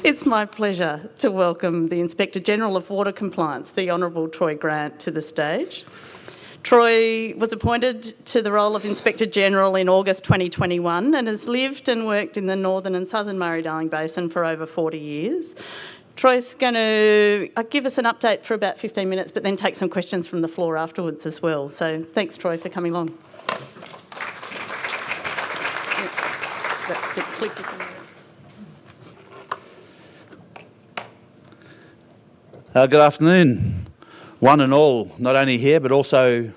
It's my pleasure to welcome the Inspector General of Water Compliance, the Honourable Troy Grant, to the stage. Troy was appointed to the role of Inspector General in August 2021 and has lived and worked in the northern and southern Murray-Darling Basin for over 40 years. Troy's going to give us an update for about 15 minutes, but then take some questions from the floor afterwards as well. So thanks, Troy, for coming along. That's to click. Good afternoon, one and all, not only here but also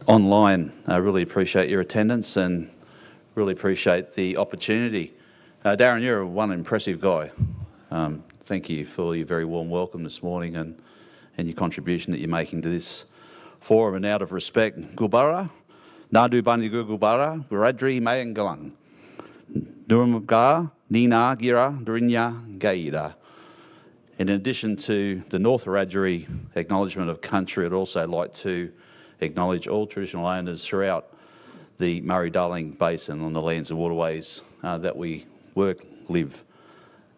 online. I really appreciate your attendance and really appreciate the opportunity. Darren, you're one impressive guy. Thank you for your very warm welcome this morning and your contribution that you're making to this forum. And out of respect, Gulbara, Nadu Bandigu Gulbara, Wiradri Mayangalang, Nurmga, Nina Gira, Durinya Gaida. In addition to the North Wiradjuri acknowledgement of country, I'd also like to acknowledge all traditional owners throughout the Murray-Darling Basin on the lands and waterways that we work, live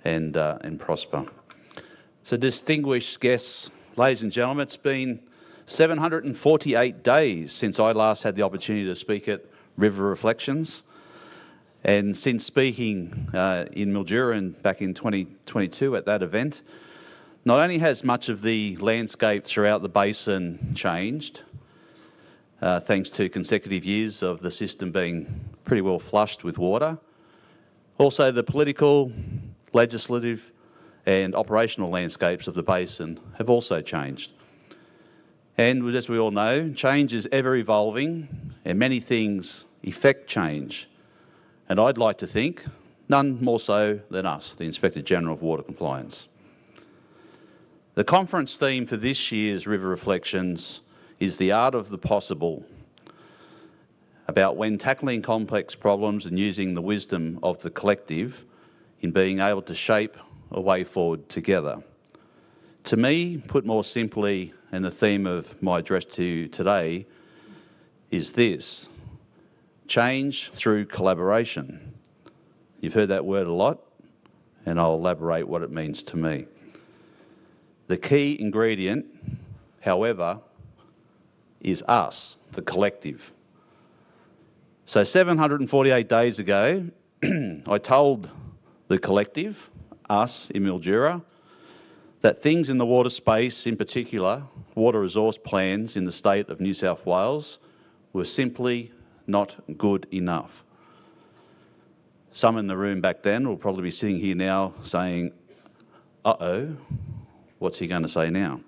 and prosper. So distinguished guests, ladies and gentlemen, it's been 748 days since I last had the opportunity to speak at River Reflections. And since speaking in Mildura back in 2022 at that event, not only has much of the landscape throughout the basin changed, thanks to consecutive years of the system being pretty well flushed with water, also the political, legislative and operational landscapes of the basin have also changed. And as we all know, change is ever evolving and many things effect change. And I'd like to think none more so than us, the Inspector General of Water Compliance. The conference theme for this year's River Reflections is the art of the possible, about when tackling complex problems and using the wisdom of the collective in being able to shape a way forward together. To me, put more simply, and the theme of my address to you today is this: change through collaboration. You've heard that word a lot, and I'll elaborate what it means to me. The key ingredient, however, is us, the collective. So 748 days ago, I told the collective, us in Mildura, that things in the water space, in particular, water resource plans in the state of New South Wales, were simply not good enough. Some in the room back then will probably be sitting here now saying, uh-oh, what's he going to say now?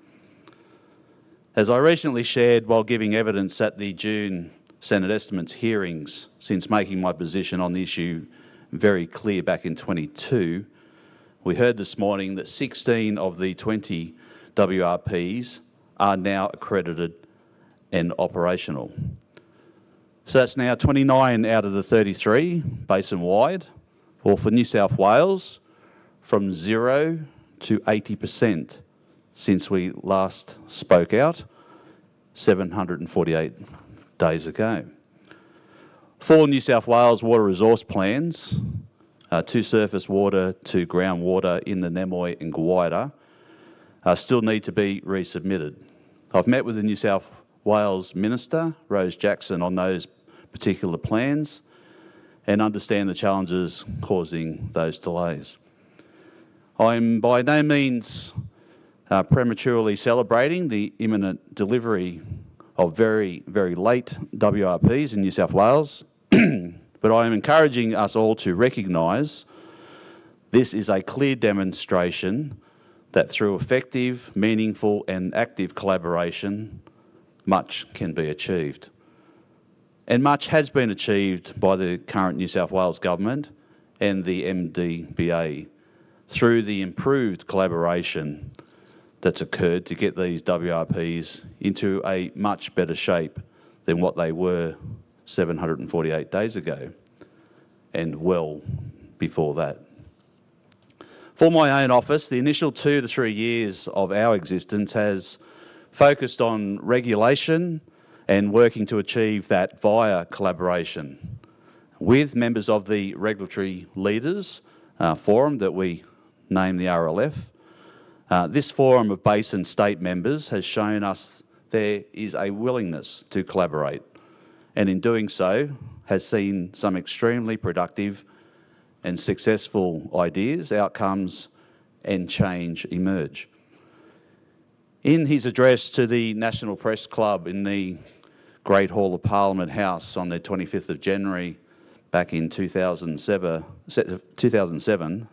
As I recently shared while giving evidence at the June Senate Estimates hearings, since making my position on the issue very clear back in 22, we heard this morning that 16 of the 20 WRPs are now accredited and operational. So that's now 29 out of the 33 basin-wide, or for New South Wales, from 0 to 80% since we last spoke out 748 days ago. 4 New South Wales water resource plans, 2 surface water, 2 groundwater in the Nemoy and Gwaida, still need to be resubmitted. I've met with the New South Wales Minister, Rose Jackson, on those particular plans and understand the challenges causing those delays. I'm by no means prematurely celebrating the imminent delivery of very, very late WRPs in New South Wales, but I am encouraging us all to recognise this is a clear demonstration that through effective, meaningful and active collaboration, much can be achieved. And much has been achieved by the current New South Wales Government and the MDBA through the improved collaboration that's occurred to get these WRPs into a much better shape than what they were 748 days ago and well before that. For my own office, the initial 2 to 3 years of our existence has focused on regulation and working to achieve that via collaboration with members of the Regulatory Leaders Forum that we named the RLF. This forum of basin state members has shown us there is a willingness to collaborate, and in doing so has seen some extremely productive and successful ideas, outcomes and change emerge. In his address to the National Press Club in the Great Hall of Parliament House on the 25th of January back in 2007,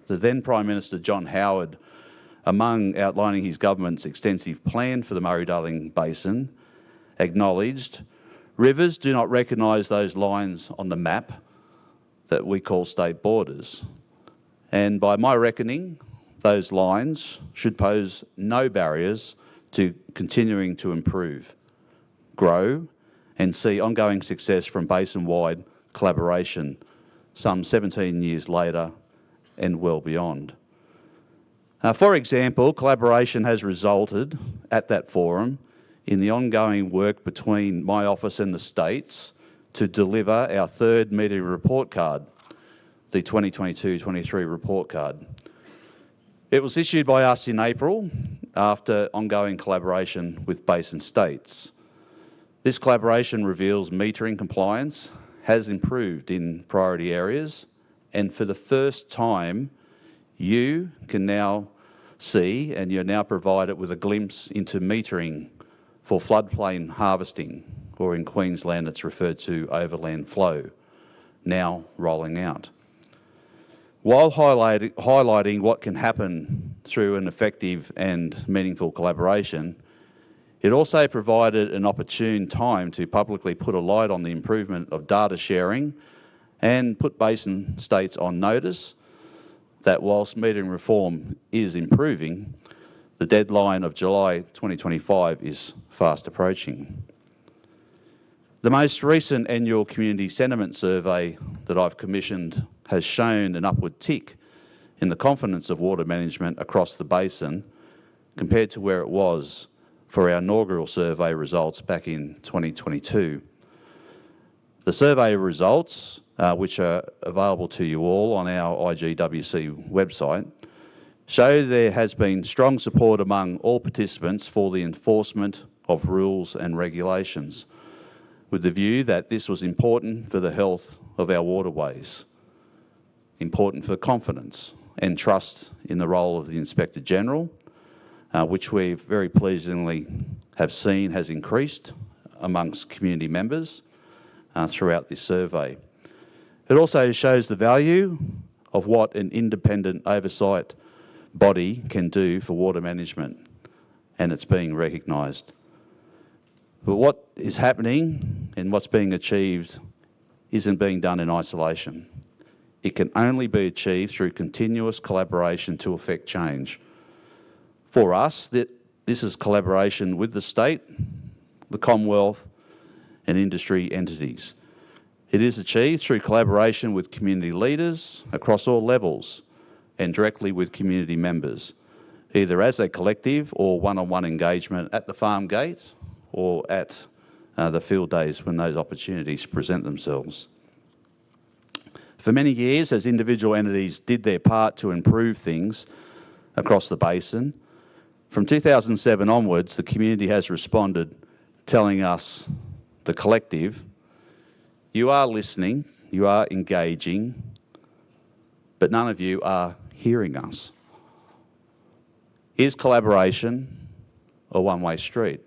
the then Prime Minister John Howard, among outlining his government's extensive plan for the Murray-Darling Basin, acknowledged, "Rivers do not recognise those lines on the map that we call state borders. And by my reckoning, those lines should pose no barriers to continuing to improve, grow and see ongoing success from basin-wide collaboration some 17 years later and well beyond." For example, collaboration has resulted at that forum in the ongoing work between my office and the states to deliver our third media report card, the 2022-23 report card. It was issued by us in April after ongoing collaboration with basin states. This collaboration reveals metering compliance has improved in priority areas, and for the first time, you can now see, and you're now provided with a glimpse into metering for floodplain harvesting, or in Queensland it's referred to overland flow, now rolling out. While highlighting what can happen through an effective and meaningful collaboration, it also provided an opportune time to publicly put a light on the improvement of data sharing and put basin states on notice that whilst metering reform is improving, the deadline of July 2025 is fast approaching. The most recent annual community sentiment survey that I've commissioned has shown an upward tick in the confidence of water management across the basin compared to where it was for our inaugural survey results back in 2022. The survey results, which are available to you all on our IGWC website, show there has been strong support among all participants for the enforcement of rules and regulations, with the view that this was important for the health of our waterways, important for confidence and trust in the role of the Inspector General, which we very pleasingly have seen has increased amongst community members throughout this survey. It also shows the value of what an independent oversight body can do for water management, and it's being recognised. But what is happening and what's being achieved isn't being done in isolation. It can only be achieved through continuous collaboration to effect change. For us, this is collaboration with the state, the Commonwealth and industry entities. It is achieved through collaboration with community leaders across all levels and directly with community members, either as a collective or one-on-one engagement at the farm gate or at the field days when those opportunities present themselves. For many years, as individual entities did their part to improve things across the basin, from 2007 onwards, the community has responded, telling us, the collective, you are listening, you are engaging, but none of you are hearing us. Is collaboration a one-way street?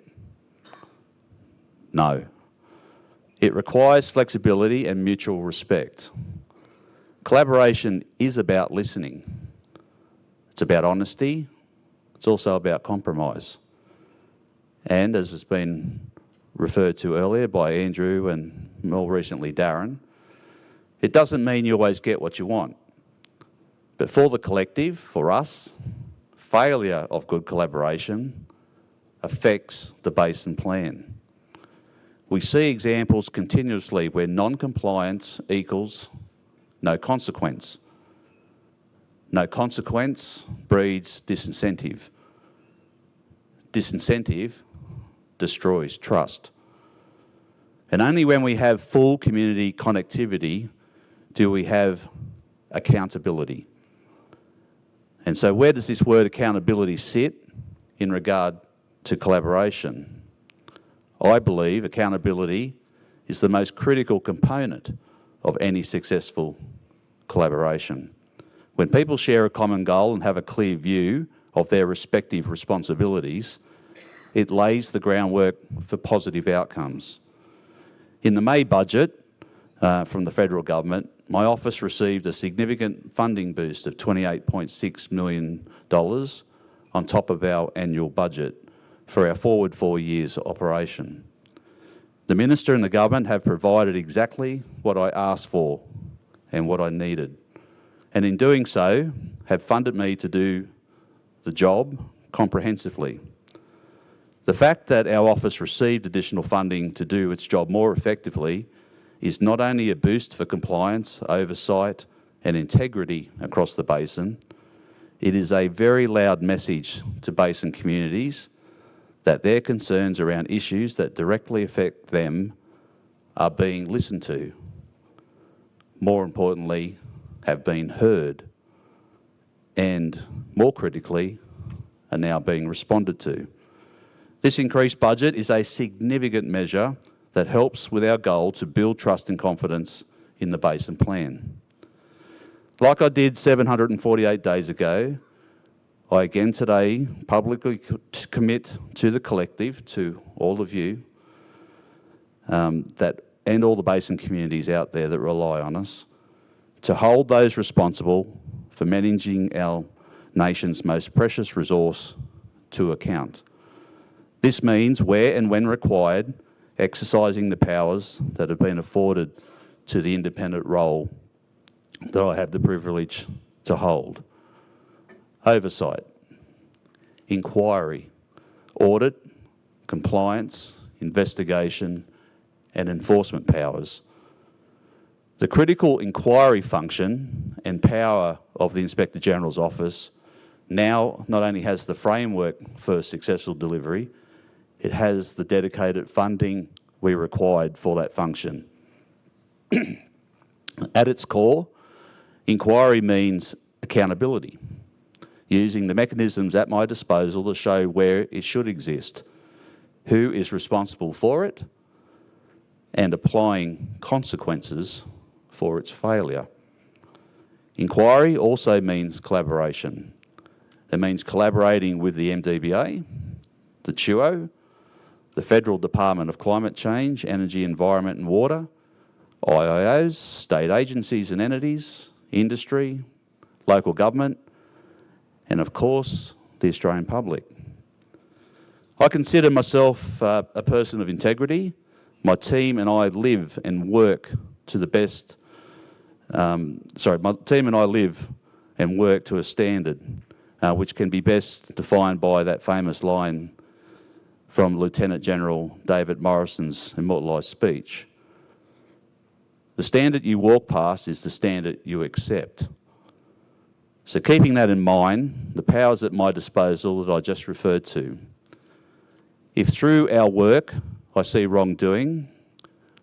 No. It requires flexibility and mutual respect. Collaboration is about listening. It's about honesty. It's also about compromise. And as has been referred to earlier by Andrew and more recently Darren, it doesn't mean you always get what you want. But for the collective, for us, failure of good collaboration affects the basin plan. We see examples continuously where non-compliance equals no consequence. No consequence breeds disincentive. Disincentive destroys trust. And only when we have full community connectivity do we have accountability. And so where does this word accountability sit in regard to collaboration? I believe accountability is the most critical component of any successful collaboration. When people share a common goal and have a clear view of their respective responsibilities, it lays the groundwork for positive outcomes. In the May budget from the federal government, my office received a significant funding boost of $28.6 million on top of our annual budget for our forward 4 years operation. The Minister and the government have provided exactly what I asked for and what I needed, and in doing so, have funded me to do the job comprehensively. The fact that our office received additional funding to do its job more effectively is not only a boost for compliance, oversight and integrity across the basin, it is a very loud message to basin communities that their concerns around issues that directly affect them are being listened to. More importantly, have been heard, and more critically, are now being responded to. This increased budget is a significant measure that helps with our goal to build trust and confidence in the Basin Plan. Like I did 748 days ago, I again today publicly commit to the collective, to all of you, and all the basin communities out there that rely on us, to hold those responsible for managing our nation's most precious resource to account. This means, where and when required, exercising the powers that have been afforded to the independent role that I have the privilege to hold. Oversight, inquiry, audit, compliance, investigation, and enforcement powers. The critical inquiry function and power of the Inspector General's Office now not only has the framework for successful delivery, it has the dedicated funding we required for that function. At its core, inquiry means accountability, using the mechanisms at my disposal to show where it should exist, who is responsible for it, and applying consequences for its failure. Inquiry also means collaboration. It means collaborating with the MDBA, the TUO, the Federal Department of Climate Change, Energy, Environment and Water, IIOs, state agencies and entities, industry, local government, and of course, the Australian public. I consider myself a person of integrity. My team and I live and work to the best, my team and I live and work to a standard which can be best defined by that famous line from Lieutenant General David Morrison's immortalised speech. The standard you walk past is the standard you accept. So keeping that in mind, the powers at my disposal that I just referred to, if through our work I see wrongdoing,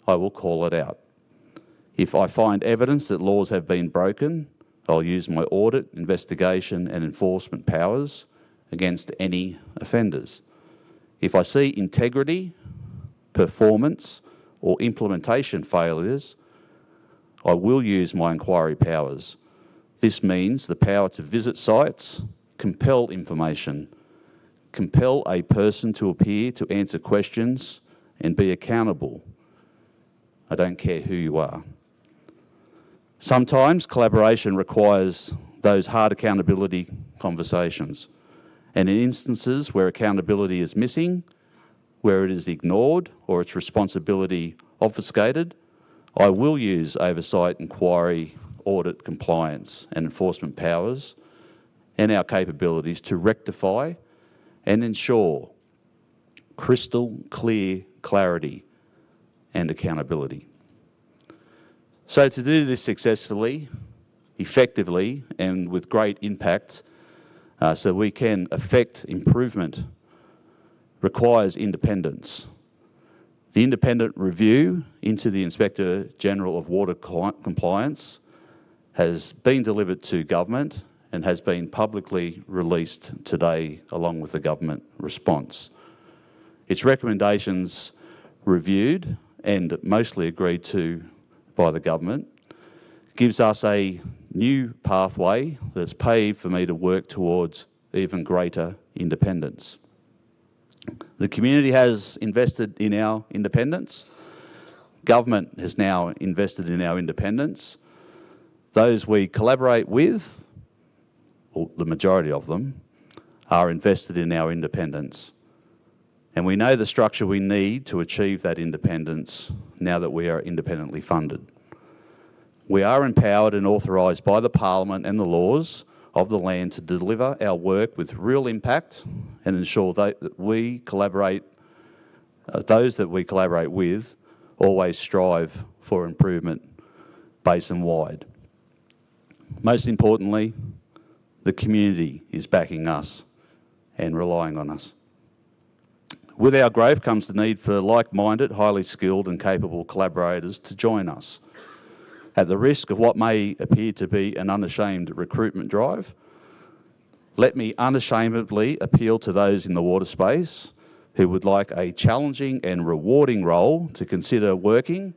I will call it out. If I find evidence that laws have been broken, I'll use my audit, investigation and enforcement powers against any offenders. If I see integrity, performance or implementation failures, I will use my inquiry powers. This means the power to visit sites, compel information, compel a person to appear to answer questions and be accountable. I don't care who you are. Sometimes collaboration requires those hard accountability conversations. And in instances where accountability is missing, where it is ignored or its responsibility obfuscated, I will use oversight, inquiry, audit, compliance and enforcement powers and our capabilities to rectify and ensure crystal clear clarity and accountability. So to do this successfully, effectively and with great impact, so we can affect improvement, requires independence. The independent review into the Inspector General of Water Compliance has been delivered to government and has been publicly released today along with the government response. Its recommendations reviewed and mostly agreed to by the government gives us a new pathway that's paved for me to work towards even greater independence. The community has invested in our independence. Government has now invested in our independence. Those we collaborate with, or the majority of them, are invested in our independence. And we know the structure we need to achieve that independence now that we are independently funded. We are empowered and authorised by the Parliament and the laws of the land to deliver our work with real impact and ensure that we collaborate, those that we collaborate with, always strive for improvement basin-wide. Most importantly, the community is backing us and relying on us. With our growth comes the need for like-minded, highly skilled and capable collaborators to join us. At the risk of what may appear to be an unashamed recruitment drive, let me unashamedly appeal to those in the water space who would like a challenging and rewarding role to consider working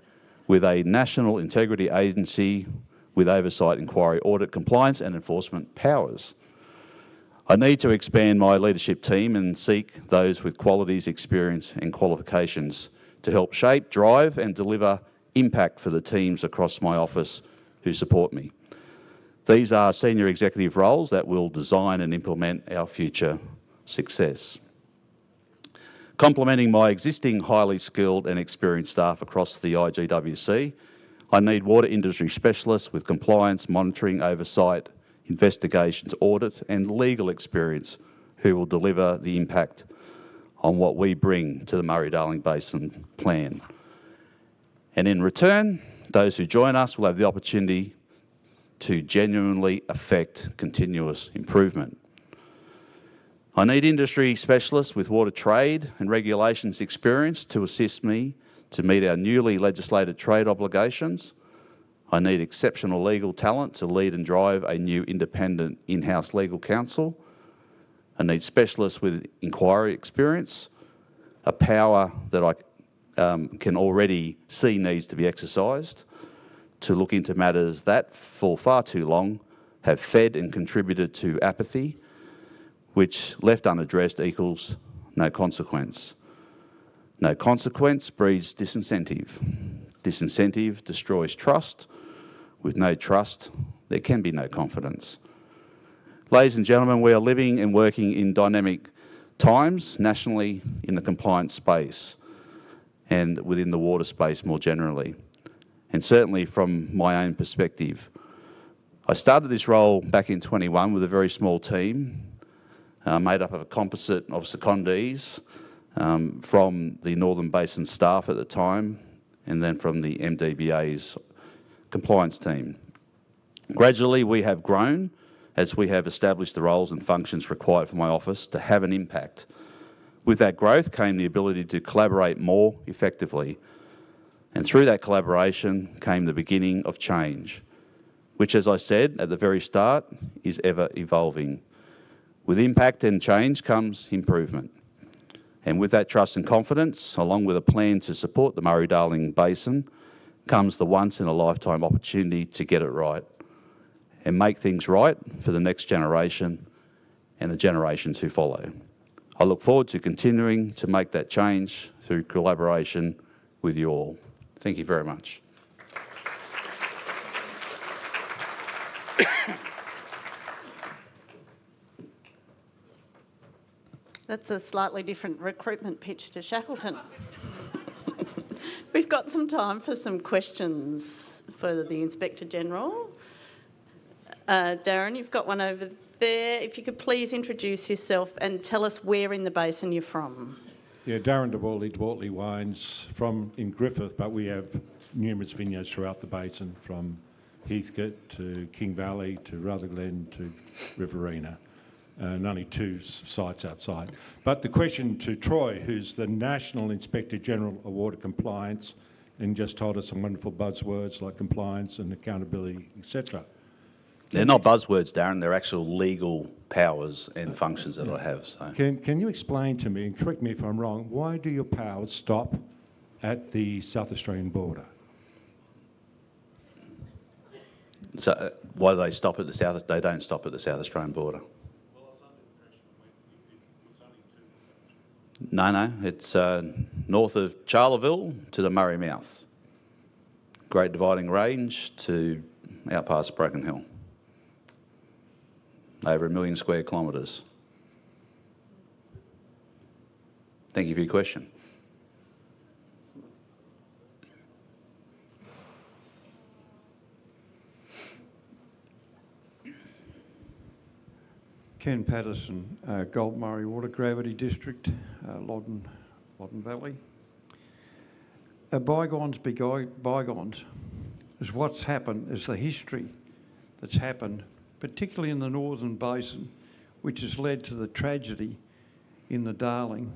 with a national integrity agency with oversight, inquiry, audit, compliance and enforcement powers. I need to expand my leadership team and seek those with qualities, experience and qualifications to help shape, drive and deliver impact for the teams across my office who support me. These are senior executive roles that will design and implement our future success. Complementing my existing highly skilled and experienced staff across the IGWC, I need water industry specialists with compliance, monitoring, oversight, investigations, audit and legal experience who will deliver the impact on what we bring to the Murray-Darling Basin plan. And in return, those who join us will have the opportunity to genuinely affect continuous improvement. I need industry specialists with water trade and regulations experience to assist me to meet our newly legislated trade obligations. I need exceptional legal talent to lead and drive a new independent in-house legal counsel. I need specialists with inquiry experience, a power that I can already see needs to be exercised to look into matters that for far too long have fed and contributed to apathy, which left unaddressed equals no consequence. No consequence breeds disincentive. Disincentive destroys trust. With no trust, there can be no confidence. Ladies and gentlemen, we are living and working in dynamic times nationally in the compliance space and within the water space more generally. And certainly from my own perspective. I started this role back in 21 with a very small team made up of a composite of secondees from the Northern Basin staff at the time and then from the MDBA's compliance team. Gradually we have grown as we have established the roles and functions required for my office to have an impact. With that growth came the ability to collaborate more effectively. And through that collaboration came the beginning of change, which, as I said at the very start, is ever evolving. With impact and change comes improvement. And with that trust and confidence, along with a plan to support the Murray-Darling Basin, comes the once-in-a-lifetime opportunity to get it right and make things right for the next generation and the generations who follow. I look forward to continuing to make that change through collaboration with you all. Thank you very much. That's a slightly different recruitment pitch to Shackleton. We've got some time for some questions for the Inspector General. Darren, you've got one over there. If you could please introduce yourself and tell us where in the basin you're from. Yeah, Darren Dwortley Wines in Griffith, but we have numerous vineyards throughout the basin, from Heathcote to King Valley to Rutherglen to Riverina, and only 2 sites outside. But the question to Troy, who's the National Inspector General of Water Compliance, and just told us some wonderful buzzwords like compliance and accountability, etc. They're not buzzwords, Darren. They're actual legal powers and functions that I have. So, Can you explain to me, and correct me if I'm wrong, why do your powers stop at the South Australian border? why do they stop at the south? They don't stop at the South Australian border. No, it's north of Charleville to the Murray Mouth. Great Dividing Range to out past Broken Hill. Over 1 million square kilometres. Thank you for your question. Ken Patterson, Gold Murray Water Gravity District, Loddon Valley. Bygones be bygones is what's happened, is the history that's happened, particularly in the Northern Basin, which has led to the tragedy in the Darling.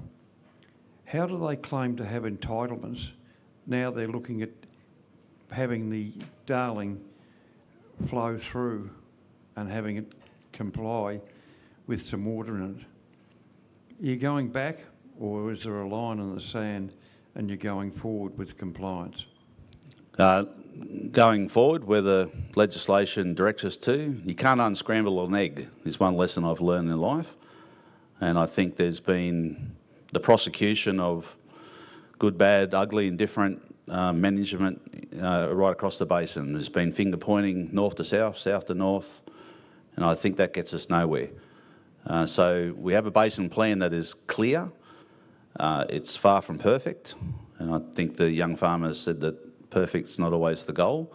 How do they claim to have entitlements? Now they're looking at having the Darling flow through and having it comply with some water in it. Are you going back, or is there a line in the sand and you're going forward with compliance? Going forward, where the legislation directs us to, you can't unscramble an egg, is one lesson I've learned in life. And I think there's been the prosecution of good, bad, ugly, indifferent management right across the basin. There's been finger pointing north to south, south to north, and I think that gets us nowhere. So we have a basin plan that is clear. It's far from perfect, and I think the young farmers said that perfect's not always the goal,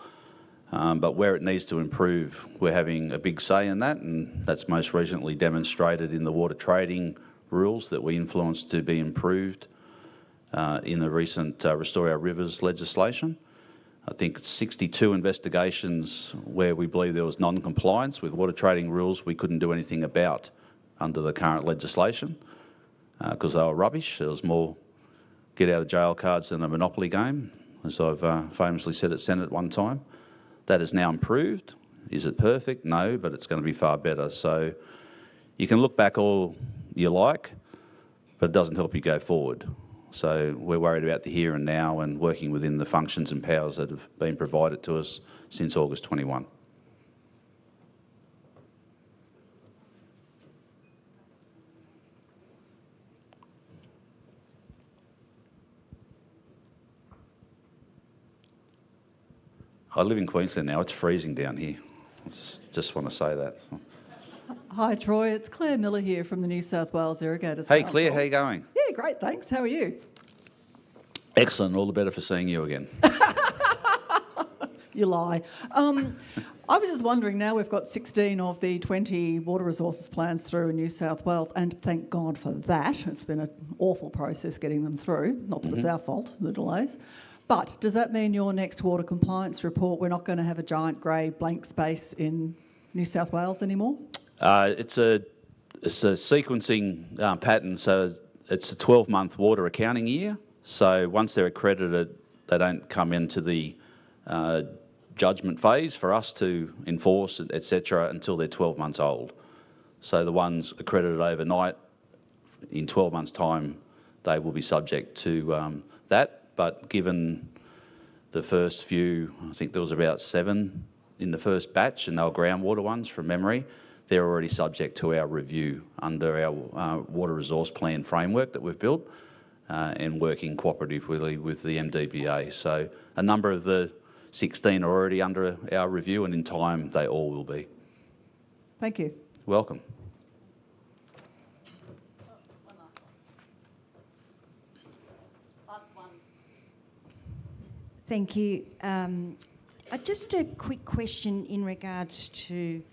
but where it needs to improve, we're having a big say in that, and that's most recently demonstrated in the water trading rules that we influenced to be improved in the recent Restore Our Rivers legislation. I think 62 investigations where we believe there was non-compliance with water trading rules we couldn't do anything about under the current legislation because they were rubbish. There was more get-out-of-jail cards than a Monopoly game, as I've famously said at Senate one time. That is now improved. Is it perfect? No, but it's going to be far better. So you can look back all you like, but it doesn't help you go forward. So we're worried about the here and now and working within the functions and powers that have been provided to us since August 21. I live in Queensland now. It's freezing down here. I just want to say that. Hi, Troy. It's Claire Miller here from the New South Wales Irrigators Hey, Council. Claire, how you going? Yeah, great, thanks. How are you? Excellent. All the better for seeing you again. You lie. I was just wondering, now we've got 16 of the 20 water resources plans through in New South Wales, and thank God for that. It's been an awful process getting them through. Not that it's our fault, the delays. But does that mean your next water compliance report, we're not going to have a giant grey blank space in New South Wales anymore? It's a sequencing pattern, so it's a 12-month water accounting year. So once they're accredited, they don't come into the judgment phase for us to enforce, etc., until they're 12 months old. So the ones accredited overnight, in 12 months' time, they will be subject to that. But given the first few, I think there was about 7 in the first batch, and they were groundwater ones from memory, they're already subject to our review under our water resource plan framework that we've built and working cooperatively with the MDBA. So a number of the 16 are already under our review, and in time they all will be. Thank you. Welcome. Thank you. Just a quick question in regards to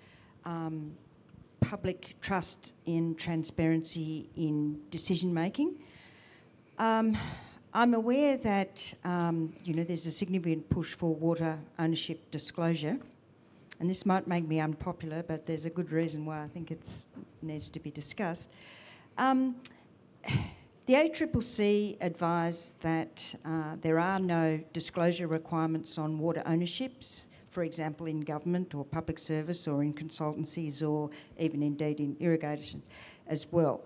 public trust in transparency in decision making. I'm aware that there's a significant push for water ownership disclosure, and this might make me unpopular, but there's a good reason why I think it needs to be discussed. The ACCC advised that there are no disclosure requirements on water ownerships for example, in government or public service or in consultancies or even indeed in irrigation as well.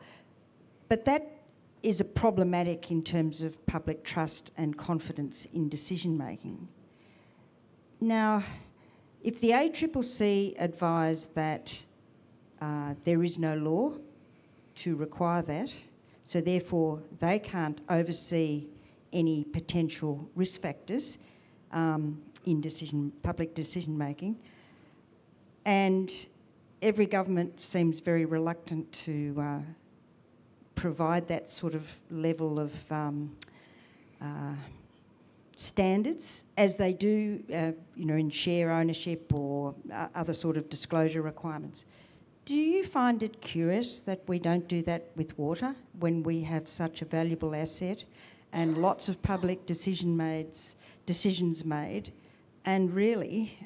But that is a problematic in terms of public trust and confidence in decision making. Now, if the ACCC advised that there is no law to require that, so therefore they can't oversee any potential risk factors in public decision making, and every government seems very reluctant to provide that sort of level of standards as they do, in share ownership or other sort of disclosure requirements. Do you find it curious that we don't do that with water when we have such a valuable asset and lots of public decisions made, and really,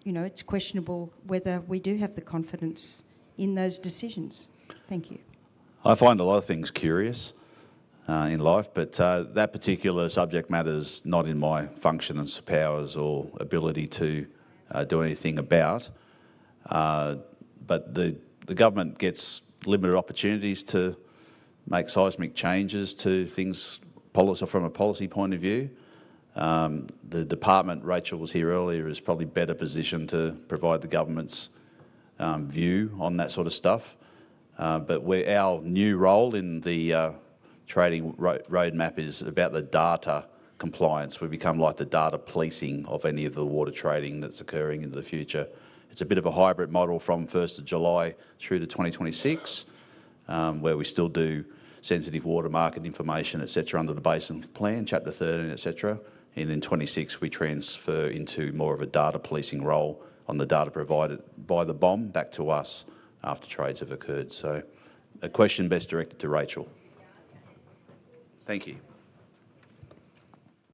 it's questionable whether we do have the confidence in those decisions? Thank you. I find a lot of things curious in life, but that particular subject matter is not in my function and powers or ability to do anything about. But the government gets limited opportunities to make seismic changes to things from a policy point of view. The department, Rachel was here earlier, is probably better positioned to provide the government's view on that sort of stuff. But our new role in the trading roadmap is about the data compliance. We become like the data policing of any of the water trading that's occurring into the future. It's a bit of a hybrid model from 1st of July through to 2026, where we still do sensitive water market information, etc., under the Basin Plan, Chapter 13, etc. And in 26, we transfer into more of a data policing role on the data provided by the BOM back to us after trades have occurred. So a question best directed to Rachel. Thank you.